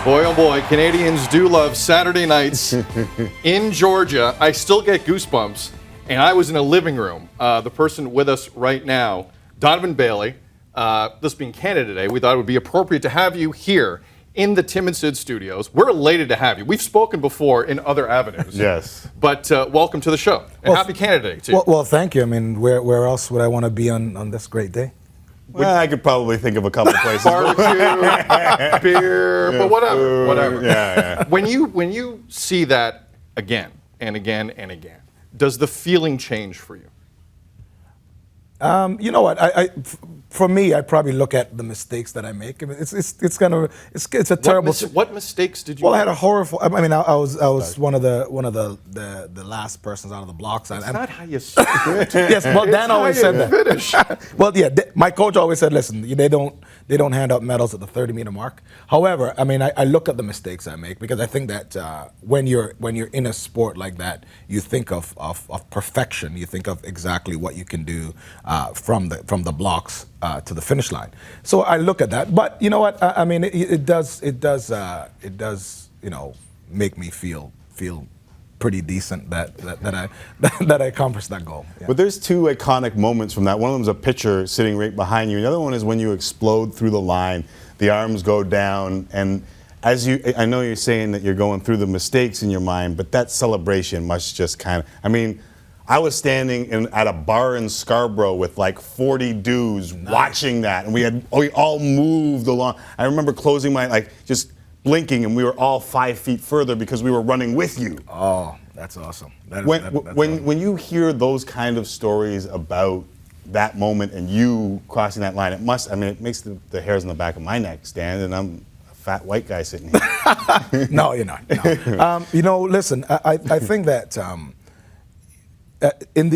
Boy, oh boy, Canadians do love Saturday nights in Georgia. I still get goosebumps, and I was in a living room. The person with us right now, Donovan Bailey, this being Canada Day, we thought it would be appropriate to have you here in the Tim and Sid studios. We're elated to have you. We've spoken before in other avenues. Yes. But welcome to the show, and happy Canada Day, too. Well, thank you. I mean, where else would I want to be on this great day? Well, I could probably think of a couple places. Barbecue, beer, but whatever. Yeah. When you see that again and again and again, does the feeling change for you? You know what? For me, I probably look at the mistakes that I make. I mean, it's a terrible. What mistakes did you? Well, I make? had a horrible. I mean, I was one of the last persons out of the blocks. That's not how you say it. Yes, well, Dan always said that. Finish. Well, yeah, my coach always said, listen, they don't hand out medals at the 30-meter mark. However, I mean, I look at the mistakes I make because I think that when you're in a sport like that, you think of perfection. You think of exactly what you can do from the blocks to the finish line. So I look at that. But you know what? I mean, it does make me feel pretty decent that I accomplished that goal. Yeah. But there's two iconic moments from that. One of them is a pitcher sitting right behind you. The other one is when you explode through the line, the arms go down, and I know you're saying that you're going through the mistakes in your mind, but that celebration must just kind of, I mean, I was standing at a bar in Scarborough with like 40 dudes watching that, and we all moved along. I remember closing just blinking, and we were all 5 feet further because we were running with you. Oh, that's awesome. When you hear those kind of stories about that moment and you crossing that line, it makes the hairs on the back of my neck stand, and I'm a fat white guy sitting here. No, you're not. No. Listen, I think that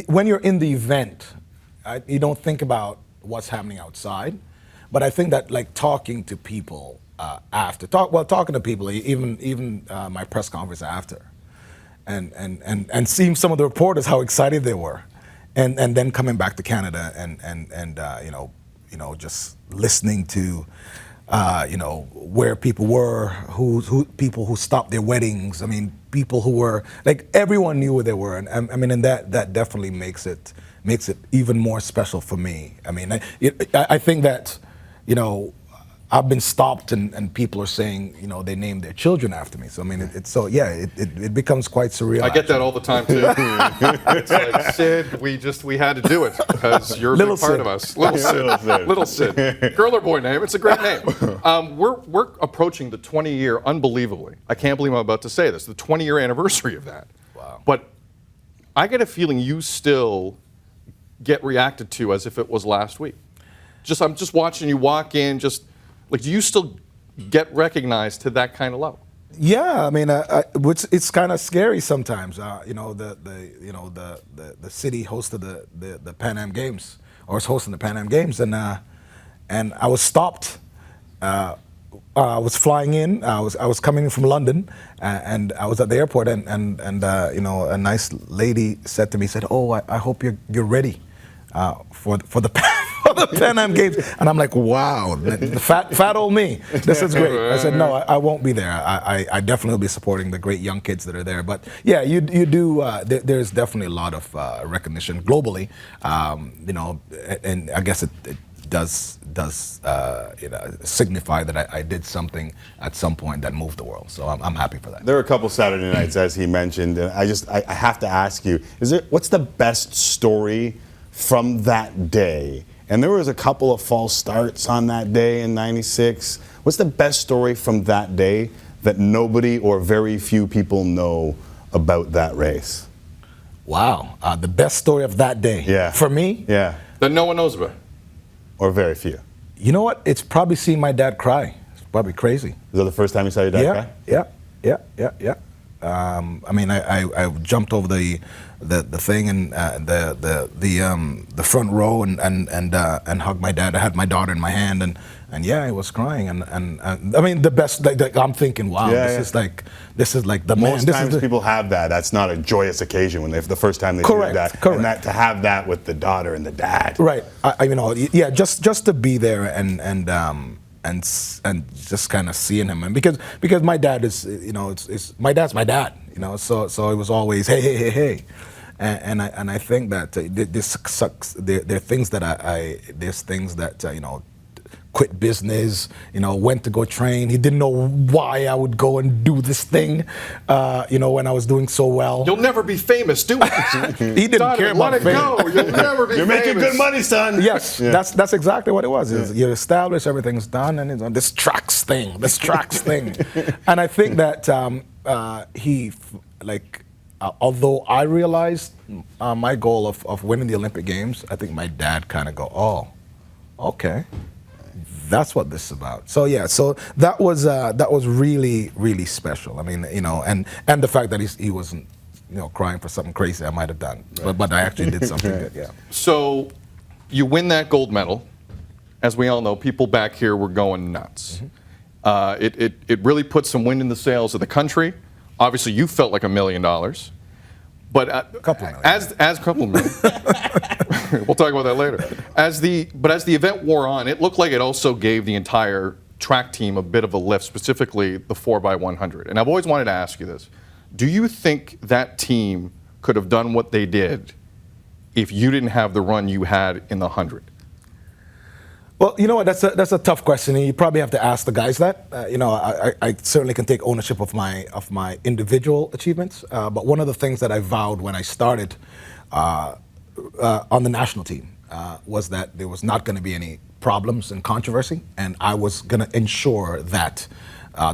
when you're in the event, you don't think about what's happening outside, but I think that like talking to people talking to people, even my press conference after, and seeing some of the reporters how excited they were, and then coming back to Canada and just listening to where people were, people who stopped their weddings. I mean, people who were like everyone knew where they were, and I mean, and that definitely makes it even more special for me. I mean, I think that I've been stopped and people are saying, they named their children after me. So I mean, it becomes quite surreal. I get that all the time too. It's like, Sid, we had to do it because you're a big part of us. Little Sid. Girl or boy name? It's a great name. We're approaching the 20-year, unbelievably. I can't believe I'm about to say this. The 20-year anniversary of that. Wow. But I get a feeling you still get reacted to as if it was last week. I'm just watching you walk in. Do you still get recognized to that kind of level? Yeah, I mean, it's kind of scary sometimes. The city hosted the Pan Am Games, or was hosting the Pan Am Games, and I was stopped. I was flying in. I was coming in from London, and I was at the airport, and a nice lady said to me, "Oh, I hope you're ready for the Pan Am Games," and I'm like, "Wow, the fat old me. This is great." I said, "No, I won't be there. I definitely will be supporting the great young kids that are there." But yeah, you do. There's definitely a lot of recognition globally, and I guess it does signify that I did something at some point that moved the world. So I'm happy for that. There are a couple Saturday nights, as he mentioned, and I have to ask you: what's the best story from that day? And there was a couple of false starts on that day in '96. What's the best story from that day that nobody or very few people know about that race? Wow, the best story of that day. Yeah. For me? Yeah. That no one knows about. Or very few. You know what? It's probably seeing my dad cry. It's probably crazy. Is that the first time you saw your dad cry? Yeah. I mean, I jumped over the thing and the front row and hugged my dad. I had my daughter in my hand and yeah, I was crying and I mean the best. Like I'm thinking, wow, this is like the most man. Times people have that. That's not a joyous occasion when the first time they correct, see that. Correct. And that to have that with the daughter and the dad. Right. Just to be there and and just kind of seeing him, and because my dad is, my dad's my dad, so it was always hey, and I think that this sucks. There are things that there's things that quit business, went to go train. He didn't know why I would go and do this thing, when I was doing so well. You'll never be famous, do it. He didn't care about let it fame. go. You'll never be You're famous. making good money, son. Yes, that's exactly what it was. You're established, everything's done, and it's on this tracks thing. And I think that although I realized my goal of winning the Olympic Games, I think my dad kind of go, oh, okay. That's what this is about. So yeah, so that was really, really special. I mean, and the fact that he wasn't, crying for something crazy I might have done, but I actually did something good. Yeah. So you win that gold medal. As we all know, people back here were going nuts. It really put some wind in the sails of the country. Obviously, you felt like $1 million, but A couple million. as a couple million. We'll talk about that later. As the event wore on, it looked like it also gave the entire track team a bit of a lift, specifically the 4x100. And I've always wanted to ask you this. Do you think that team could have done what they did if you didn't have the run you had in the 100? Well, you know what? That's a tough question, and you probably have to ask the guys that. I certainly can take ownership of my individual achievements, but one of the things that I vowed when I started on the national team was that there was not going to be any problems and controversy, and I was going to ensure that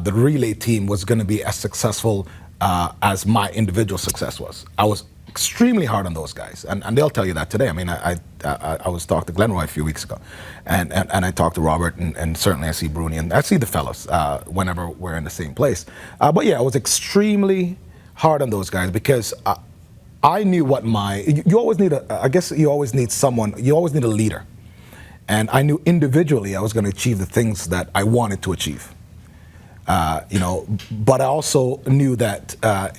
the relay team was going to be as successful as my individual success was. I was extremely hard on those guys, and they'll tell you that today. I mean, I was talking to Glenroy a few weeks ago, and I talked to Robert, and certainly I see Bruni, and I see the fellows whenever we're in the same place. But yeah, I was extremely hard on those guys because I knew what you always need you always need a leader. And I knew individually I was going to achieve the things that I wanted to achieve. But I also knew that I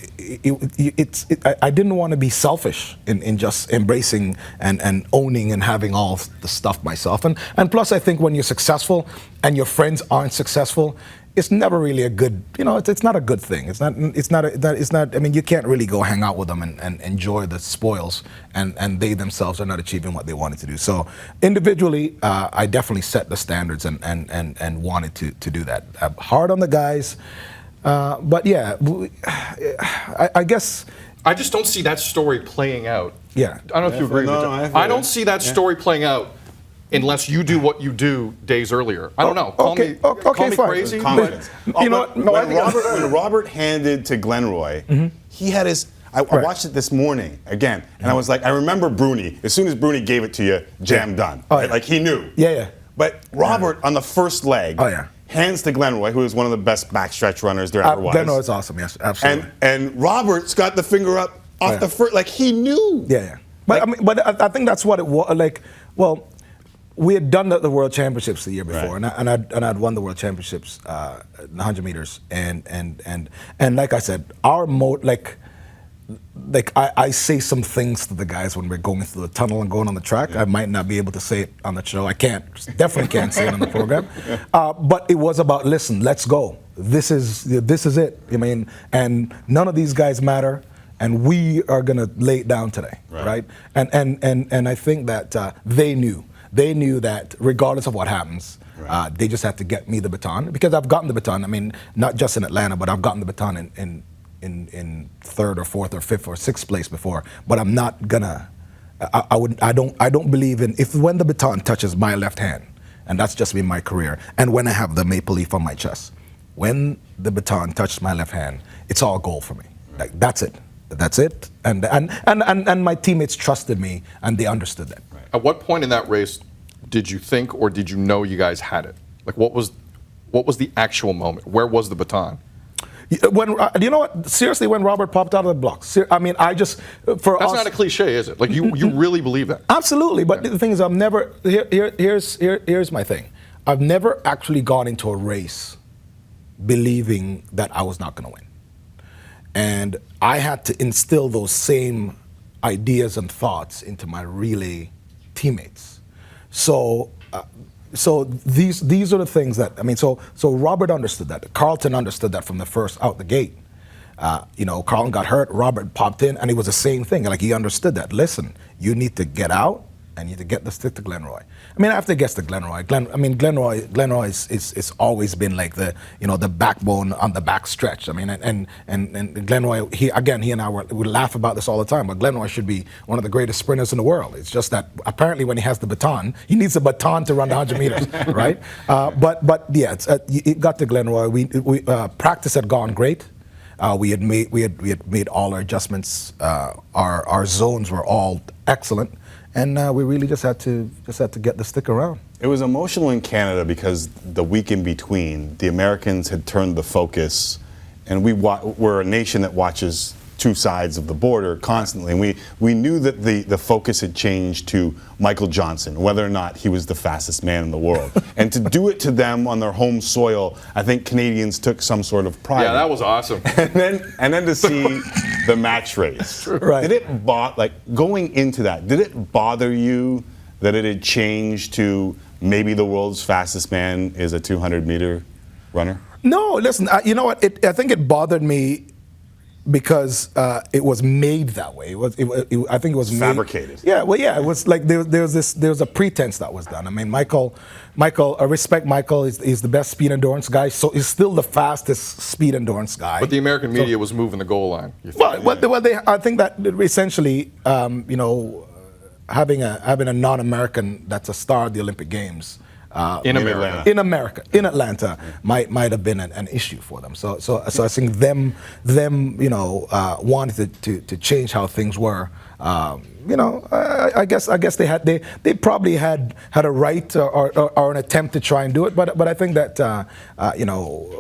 didn't want to be selfish in just embracing and owning and having all the stuff myself. And plus, I think when you're successful and your friends aren't successful, it's never really a good, it's not a good thing. It's not, I mean, you can't really go hang out with them and enjoy the spoils, and they themselves are not achieving what they wanted to do. So individually, I definitely set the standards and wanted to do that. Hard on the guys, but yeah, I guess. I just don't see that story playing out. Yeah. I don't know if you agree with me. I don't see that story playing out unless you do what you do days earlier. I don't know. Call me fine. crazy. Confidence. When Robert handed to Glenroy, he had his. I watched it this morning again, and I was like, I remember Bruni. As soon as Bruni gave it to you, jam done. Oh, yeah. Like he knew. Yeah. But Robert on the first leg. Oh, yeah. Hands to Glenroy, who is one of the best backstretch runners there ever was. Glenroy is awesome. Yes, absolutely. And Robert's got the finger up off the first. Like he knew. Yeah. But I think that's what it was. Like, well. We had done the World Championships the year before, right. and I'd won the World Championships in the 100 meters, and like I said, our I say some things to the guys when we're going through the tunnel and going on the track. I might not be able to say it on the show. I definitely can't say it on the program. But it was about, listen, let's go. This is it. I mean, and none of these guys matter. And we are gonna lay it down today, right? And I think that they knew. They knew that regardless of what happens, they just had to get me the baton, because I've gotten the baton. I mean, not just in Atlanta, but I've gotten the baton in third or fourth or fifth or sixth place before. But I'm not gonna. I don't believe in when the baton touches my left hand, and that's just been my career. And when I have the maple leaf on my chest, when the baton touched my left hand, it's all gold for me. Like that's it. That's it. And my teammates trusted me, and they understood that. At what point in that race did you think, or did you know you guys had it? Like, what was the actual moment? Where was the baton? When you know what? Seriously, when Robert popped out of the blocks. I mean, That's not a cliche, is it? Like you really believe that? Absolutely. But the thing is, I've never. Here's my thing. I've never actually gone into a race believing that I was not going to win, and I had to instill those same ideas and thoughts into my relay teammates. So so these are the things that I mean. So Robert understood that. Carlton understood that from the first out the gate. Carlton got hurt. Robert popped in, and it was the same thing. Like he understood that. Listen, you need to get out, and you need to get the stick to Glenroy. I mean, after it gets to Glenroy, Glenroy is always been like the the backbone on the back stretch. I mean, and Glenroy, he and I would laugh about this all the time, but Glenroy should be one of the greatest sprinters in the world. It's just that apparently when he has the baton, he needs a baton to run the 100 meters, right? But yeah, it got to Glenroy. We practice had gone great. We had made all our adjustments. Our zones were all excellent. And we really just had to get the stick around. It was emotional in Canada because the week in between, the Americans had turned the focus, and we're a nation that watches two sides of the border constantly. And we knew that the focus had changed to Michael Johnson, whether or not he was the fastest man in the world. And to do it to them on their home soil, I think Canadians took some sort of pride. Yeah, that was awesome. And then to see the match race. Right. Did it going into that, did it bother you that it had changed to maybe the world's fastest man is a 200-meter runner? No, listen, you know what? I think it bothered me because it was made that way. I think it was fabricated. Yeah, well, yeah, it was like there was a pretense that was done. I mean, Michael, I respect Michael. He's the best speed endurance guy. So he's still the fastest speed endurance guy. But the American media was moving the goal line. I think that essentially, having a non-American that's a star at the Olympic Games. In Atlanta, might have been an issue for them. So I think them wanted to change how things were. I guess they probably had a right or an attempt to try and do it, but I think that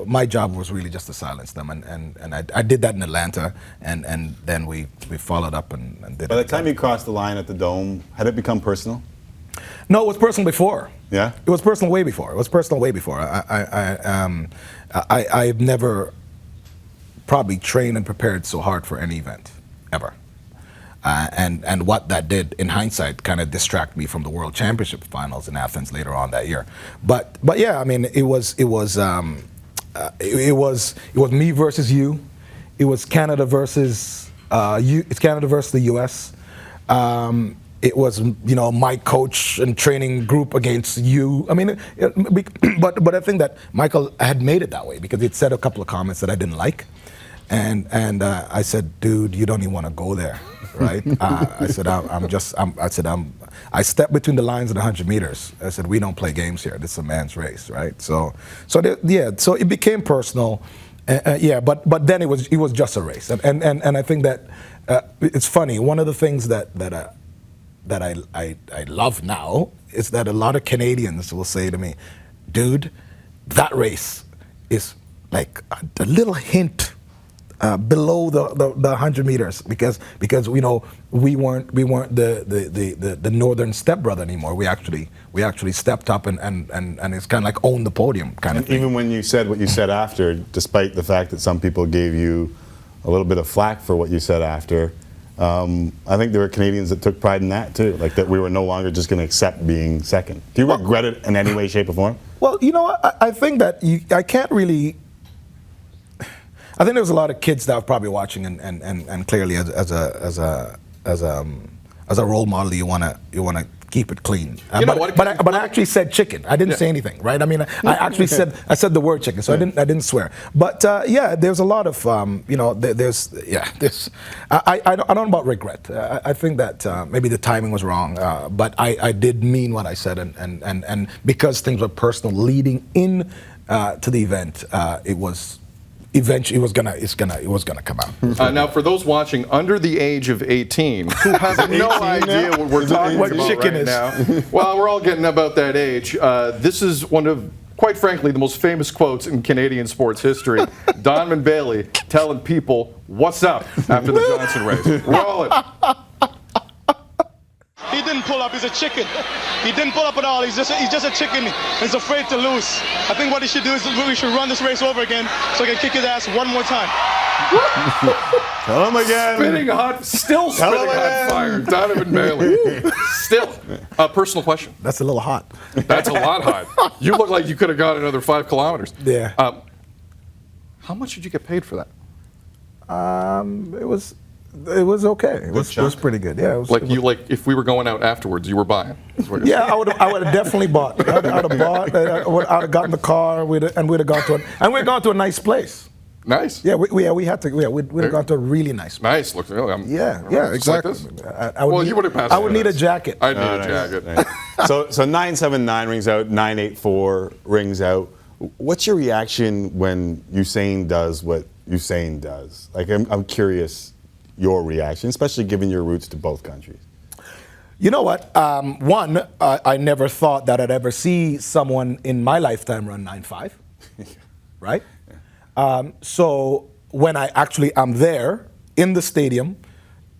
my job was really just to silence them, and I did that in Atlanta, and then we followed up and did it. By the time you crossed the line at the Dome, had it become personal? No, it was personal before. Yeah? It was personal way before. I've never probably trained and prepared so hard for any event, ever. And what that did, in hindsight, kind of distract me from the World Championship finals in Athens later on that year. But yeah, I mean, it was me versus you. It was Canada versus It's Canada versus the U.S. It was, my coach and training group against you. I mean, but I think that Michael had made it that way because he'd said a couple of comments that I didn't like, and I said, dude, you don't even want to go there, right? I stepped between the lines of the 100 meters. I said, we don't play games here. This is a man's race, right? So it became personal. But then it was just a race, and I think that it's funny. One of the things that I love now is that a lot of Canadians will say to me, dude, that race is like a little hint below the 100 meters because we weren't the northern stepbrother anymore. We actually stepped up and it's kind of like own the podium kind of thing. Even when you said what you said after, despite the fact that some people gave you a little bit of flack for what you said after, I think there were Canadians that took pride in that too, like that we were no longer just going to accept being second. Do you regret it in any way, shape, or form? Well, I think that I can't really. I think there was a lot of kids that were probably watching, and clearly as a role model, you wanna keep it clean. But I actually said chicken. I didn't say anything, right? I mean, I actually said the word chicken, so I didn't swear. But there's a lot of there's I don't know about regret. I think that maybe the timing was wrong, but I did mean what I said, and because things were personal leading in to the event, it was. Eventually, it was gonna come out. Now, for those watching under the age of 18 who has no idea what we're talking about chicken right is. now, well, we're all getting about that age. This is one of, quite frankly, the most famous quotes in Canadian sports history. Donovan Bailey telling people what's up after the Johnson race. Roll it. He didn't pull up. He's a chicken. He didn't pull up at all. He's just a chicken. He's afraid to lose. I think what he should do is we should run this race over again so he can kick his ass one more time. Tell him again. Still spitting hot fire. Donovan Bailey. Still. Personal question. That's a little hot. That's a lot hot. You look like you could have gone another 5 kilometers. Yeah. How much did you get paid for that? It was okay. It was pretty good. Yeah. If we were going out afterwards, you were buying. Yeah, I would have definitely bought. I'd have bought. I'd have gotten the car. We'd have gone to a nice place. Nice. Yeah, we'd have gone to a really nice place. Nice. Looks really. Yeah, exactly. Like you would have passed. I would need a jacket. I'd need a jacket. Nice. So 979 rings out. 984 rings out. What's your reaction when Usain does what Usain does? Like, I'm curious your reaction, especially given your roots to both countries. You know what? One, I never thought that I'd ever see someone in my lifetime run 9.5, right? So when I actually am there in the stadium,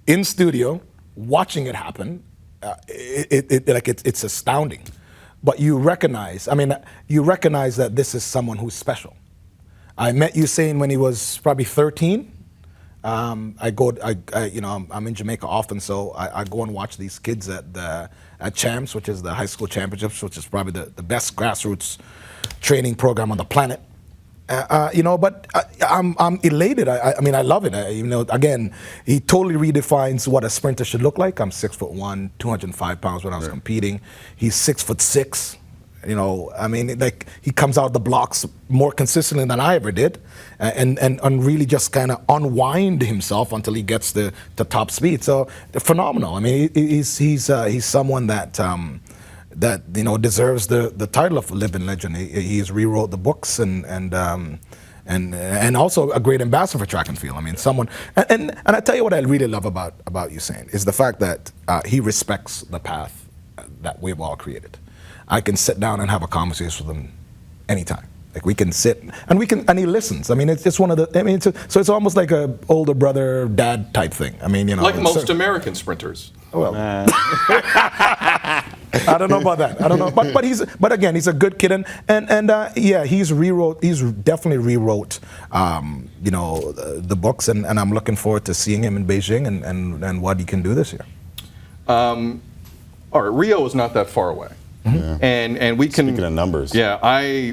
in studio, watching it happen, it's astounding. But you recognize that this is someone who's special. I met Usain when he was probably 13. I'm in Jamaica often, so I go and watch these kids at Champs, which is the high school championships, which is probably the best grassroots training program on the planet. But I'm elated. I love it. Again, he totally redefines what a sprinter should look like. I'm 6'1", 205 pounds when I was competing. He's 6'6". He comes out of the blocks more consistently than I ever did, and really just kind of unwind himself until he gets the top speed. So phenomenal. I mean, he's someone that deserves the title of living legend. He's rewrote the books and also a great ambassador for track and field. I mean, someone and I tell you what I really love about Usain is the fact that he respects the path that we've all created. I can sit down and have a conversation with him anytime. Like we can sit and he listens. I mean, it's one of the. So it's almost like a older brother dad type thing. I mean, like most American sprinters. Well, I don't know about that. I don't know, but again, he's a good kid, and he's definitely rewrote the books, and I'm looking forward to seeing him in Beijing and what he can do this year. All right, Rio is not that far away. Mm-hmm. And we can. Speaking of numbers. Yeah,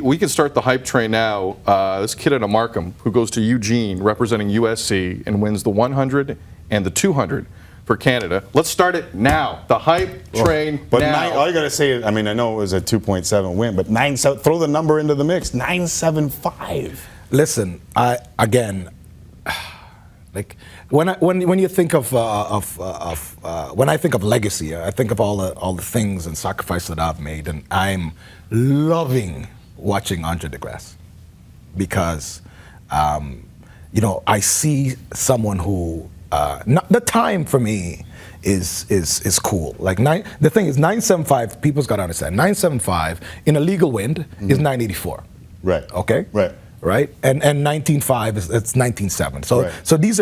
we can start the hype train now. This kid at Markham who goes to Eugene representing USC and wins the 100 and the 200 for Canada. Let's start it now. The hype train now. All you got to say, I know it was a 2.7 win, but throw the number into the mix. 975. Listen, when you think of when I think of legacy, I think of all the things and sacrifices that I've made, and I'm loving watching Andre DeGrasse because I see someone who the time for me is cool. Like the thing is 975. People's got to understand 975 in a legal wind is 984. Right. Okay. Right. And 19.5 it's 19.7. So these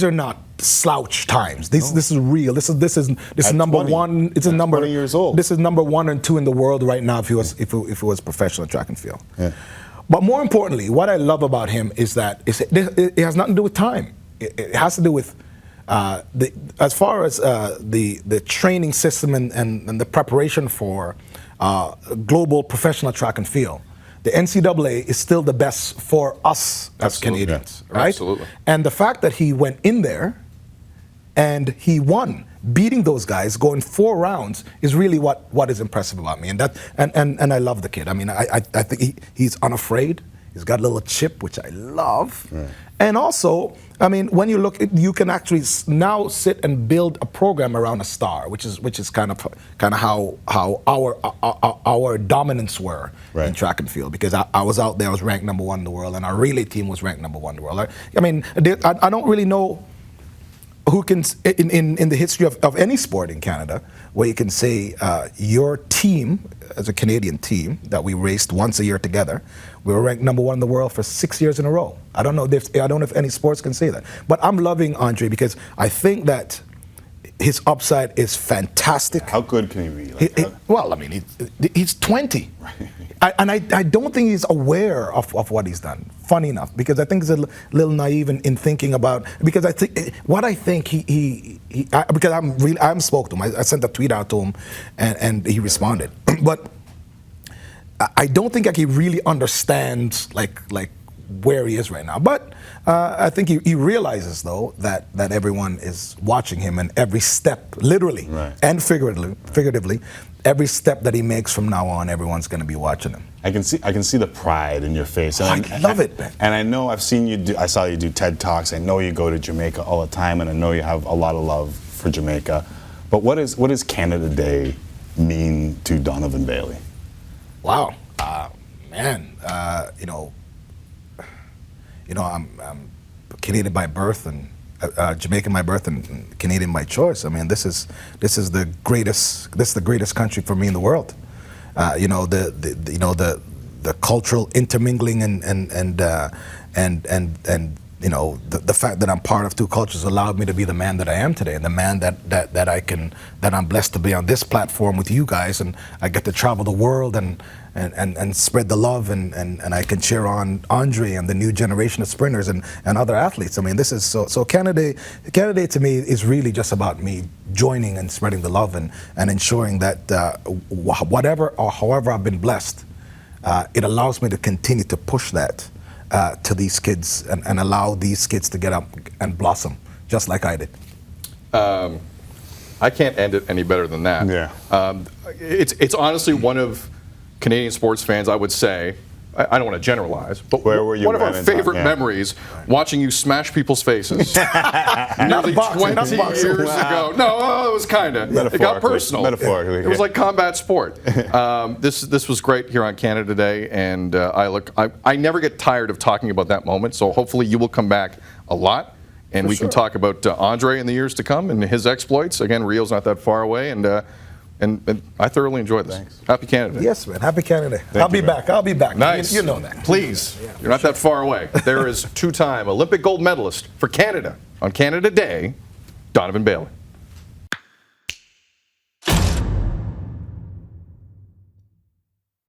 are not slouch times. This is real. This is number 20, one. It's a number 20 years old. This is number 1 and 2 in the world right now if it was professional track and field. Yeah. But more importantly, what I love about him is that it has nothing to do with time. It has to do with as far as the training system and the preparation for global professional track and field. The NCAA is still the best for us as Canadians, right? Absolutely. And the fact that he went in there and he won, beating those guys, going 4 rounds, is really what is impressive about me. And I love the kid. I mean, I think he's unafraid. He's got a little chip, which I love. Right. And also, I mean, when you look, you can actually now sit and build a program around a star, which is kind of how our dominance were in track and field. Because I was out there, I was ranked number 1 in the world, and our relay team was ranked number 1 in the world. I mean, I don't really know who can, in the history of any sport in Canada, where you can say your team, as a Canadian team, that we raced once a year together, we were ranked number 1 in the world for 6 years in a row. I don't know if any sports can say that. But I'm loving Andre because I think that his upside is fantastic. How good can he be? Well, I mean, he's 20. And I don't think he's aware of what he's done. Funny enough, because I think he's a little naive in thinking about, because I think what I think because I haven't spoke to him. I sent a tweet out to him, and he responded. But I don't think he really understands like where he is right now. But I think he realizes, though, that everyone is watching him, and every step, literally and figuratively, every step that he makes from now on, everyone's going to be watching him. I can see the pride in your face. And I love it, man. And I know I've seen you I saw you do TED Talks. I know you go to Jamaica all the time, and I know you have a lot of love for Jamaica. But what does Canada Day mean to Donovan Bailey? Wow, man, I'm Canadian by birth and Jamaican by birth and Canadian by choice. I mean, this is the greatest country for me in the world. The cultural intermingling and the fact that I'm part of two cultures allowed me to be the man that I am today, and the man that I'm blessed to be on this platform with you guys, and I get to travel the world and spread the love, and I can cheer on Andre and the new generation of sprinters and other athletes. I mean, this is so Canada Day to me is really just about me joining and spreading the love and ensuring that whatever or however I've been blessed, it allows me to continue to push that to these kids and allow these kids to get up and blossom just like I did. I can't end it any better than that. Yeah. It's honestly one of Canadian sports fans, I would say, I don't want to generalize, but where were you one of our favorite memories, watching you smash people's faces. Nearly 20 years ago. No, it was kind of. It got personal. Metaphorically. It was like combat sport. This was great here on Canada Day, and I never get tired of talking about that moment, so hopefully you will come back a lot, and we can talk about Andre in the years to come and his exploits. Again, Rio's not that far away, and I thoroughly enjoyed this. Thanks. Happy Canada Day. Yes, man. Happy Canada Day. I'll be back. Nice. You know that. Please. You're not that far away. There is two-time Olympic gold medalist for Canada on Canada Day, Donovan Bailey.